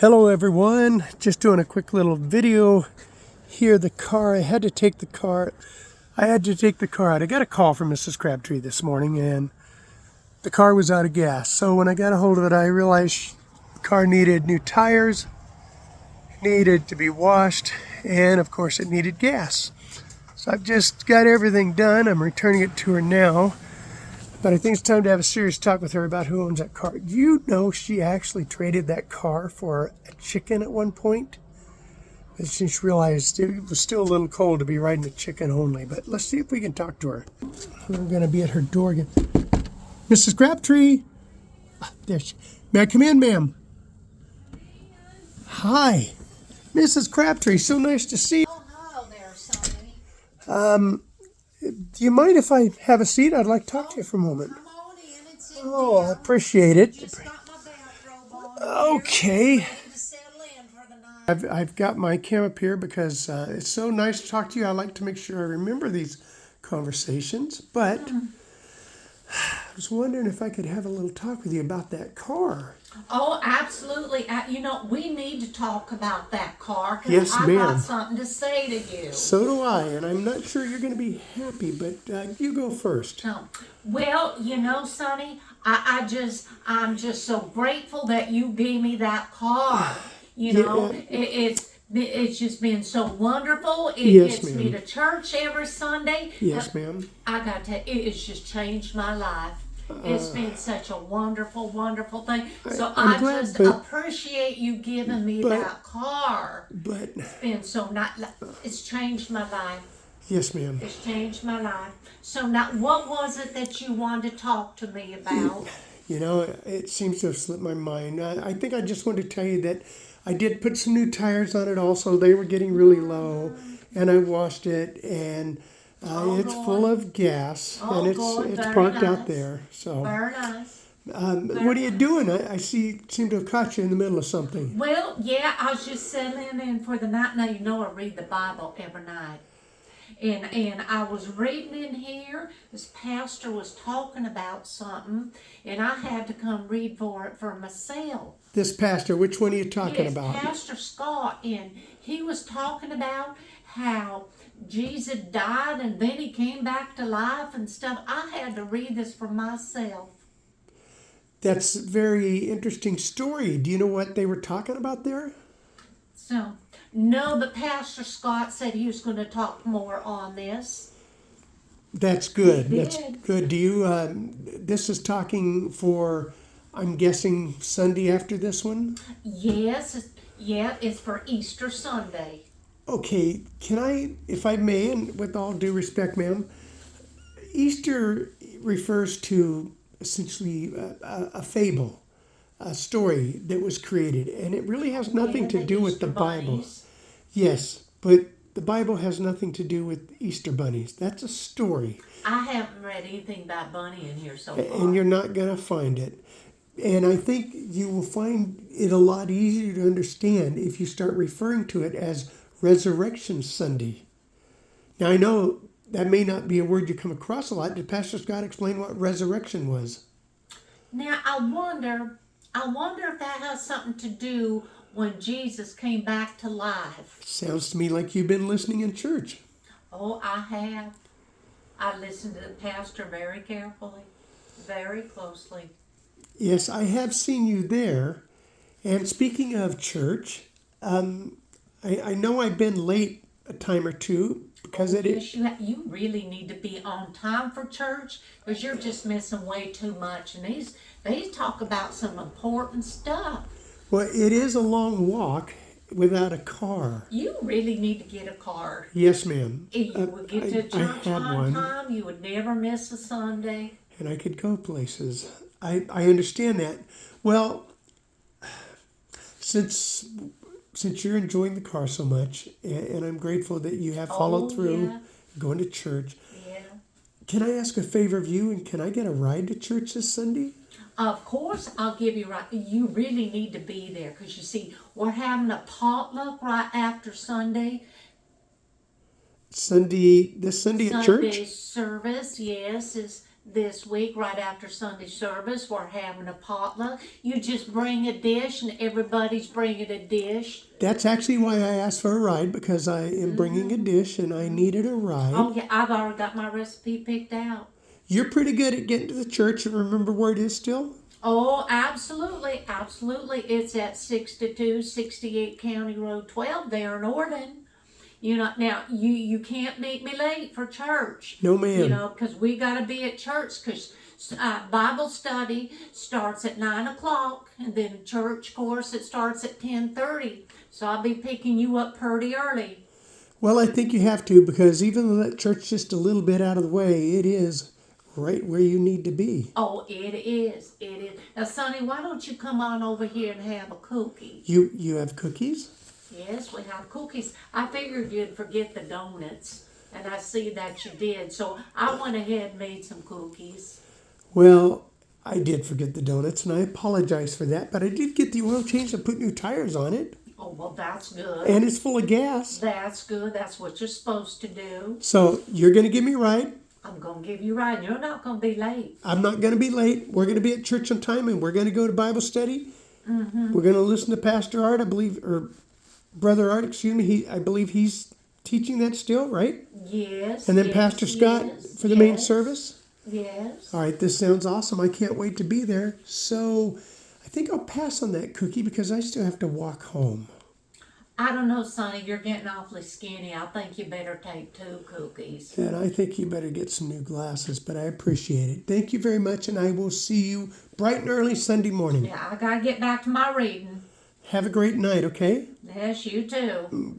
Hello everyone, just doing a quick little video here. The car, I had to take the car out. I got a call from Mrs. Crabtree this morning and the car was out of gas. So when I got a hold of it, I realized the car needed new tires, needed to be washed, and of course it needed gas. So I've just got everything done. I'm returning it to her now. But I think it's time to have a serious talk with her about who owns that car. Do you know she actually traded that car for a chicken at one point? And she realized it was still a little cold to be riding a chicken only. But let's see if we can talk to her. We're going to be at her door again. Mrs. Crabtree. There she. May I come in, ma'am? Hi. Mrs. Crabtree, so nice to see you. Oh, hello there, Sonny. Do you mind if I have a seat? I'd like to talk to you for a moment. Come on in and sit Oh, I down. appreciate it. Just got my bathrobe on. Okay. Ready to settle in for the night. I've got my cam up here because it's so nice to talk to you. I like to make sure I remember these conversations. But I was wondering if I could have a little talk with you about that car. Oh, absolutely. We need to talk about that car. 'Cause Yes, I've ma'am. got something to say to you. So do I, and I'm not sure you're going to be happy, but you go first. Well, Sonny, I'm just so grateful that you gave me that car. It's just been so wonderful. It Yes, gets me ma'am. to church every Sunday. Yes, ma'am. I got to. It's just changed my life. It's been such a wonderful, wonderful thing. So I'm I glad, just but- appreciate you giving me that car. But It's been so not. It's changed my life. yes, ma'am. It's changed my life. So now, what was it that you wanted to talk to me about? You know, it seems to have slipped my mind. I think I just wanted to tell you that I did put some new tires on it also. They were getting really low, and I washed it, and it's full of gas, and it's very parked out nice. there. So, Very nice. what are you doing? I seem to have caught you in the middle of something. Well, yeah, I was just settling in for the night. Now, I read the Bible every night. And I was reading in here, this pastor was talking about something, and I had to come read for it for myself. This pastor, which one are you talking Yes, about? Pastor Scott, and he was talking about how Jesus died and then he came back to life and stuff. I had to read this for myself. That's a very interesting story. Do you know what they were talking about there? So, no, but Pastor Scott said he was going to talk more on this. That's good. He That's did. good. Do you? This is talking for, I'm guessing, Sunday after this one. Yes, it's for Easter Sunday. Okay, can I, if I may, and with all due respect, ma'am, Easter refers to essentially a fable, a story that was created, and it really has nothing to do with the Easter Bible. bunnies. Yes, but the Bible has nothing to do with Easter bunnies. That's a story, I haven't read anything about Bunny in here so far. and you're not going to find it. And I think you will find it a lot easier to understand if you start referring to it as Resurrection Sunday. Now, I know that may not be a word you come across a lot. Did Pastor Scott explain what resurrection was? Now, I wonder if that has something to do when Jesus came back to life. Sounds to me like you've been listening in church. Oh, I have. I listened to the pastor very carefully, very closely. Yes, I have seen you there. And speaking of church, I know I've been late a time or two because it is. Yes, you really need to be on time for church because you're just missing way too much. And they talk about some important stuff. Well, it is a long walk without a car. You really need to get a card. Yes, ma'am. You would get to I church had on one. time. You would never miss a Sunday. And I could go places. I understand that. Well, since you're enjoying the car so much, and I'm grateful that you have followed through, Yeah. going to church, Yeah. can I ask a favor of you, and can I get a ride to church this Sunday? Of course, I'll give you right. You really need to be there because you see, we're having a potluck right after Sunday. This Sunday at church? Sunday service, yes, is this week, right after Sunday service. We're having a potluck. You just bring a dish, and everybody's bringing a dish. That's actually why I asked for a ride, because I am bringing a dish and I needed a ride. Oh, yeah, I've already got my recipe picked out. You're pretty good at getting to the church and remember where it is still? Oh, absolutely, absolutely. It's at 6268 County Road 12 there in Orden. You know, now you can't make me late for church. No, ma'am. You know, because we got to be at church, because Bible study starts at 9 o'clock, and then church course, it starts at 10:30. So I'll be picking you up pretty early. Well, I think you have to, because even though that church just a little bit out of the way, it is right where you need to be. Oh, it is. It is. Now, Sonny, why don't you come on over here and have a cookie? You have cookies? Yes, we have cookies. I figured you'd forget the donuts, and I see that you did. So I went ahead and made some cookies. Well, I did forget the donuts, and I apologize for that, but I did get the oil change and put new tires on it. Oh, well, that's good. And it's full of gas. That's good. That's what you're supposed to do. So you're going to give me a ride. I'm going to give you a ride. You're not going to be late. I'm not going to be late. We're going to be at church on time, and we're going to go to Bible study. We're going to listen to Pastor Art, I believe, or Brother Art, excuse me. I believe he's teaching that still, right? Yes. And then yes, Pastor Scott yes, for the main yes, service. Yes. All right, this sounds awesome. I can't wait to be there. So I think I'll pass on that cookie because I still have to walk home. I don't know, Sonny. You're getting awfully skinny. I think you better take 2 cookies. And I think you better get some new glasses, but I appreciate it. Thank you very much, and I will see you bright and early Sunday morning. Yeah, I got to get back to my reading. Have a great night, okay? Yes, you too.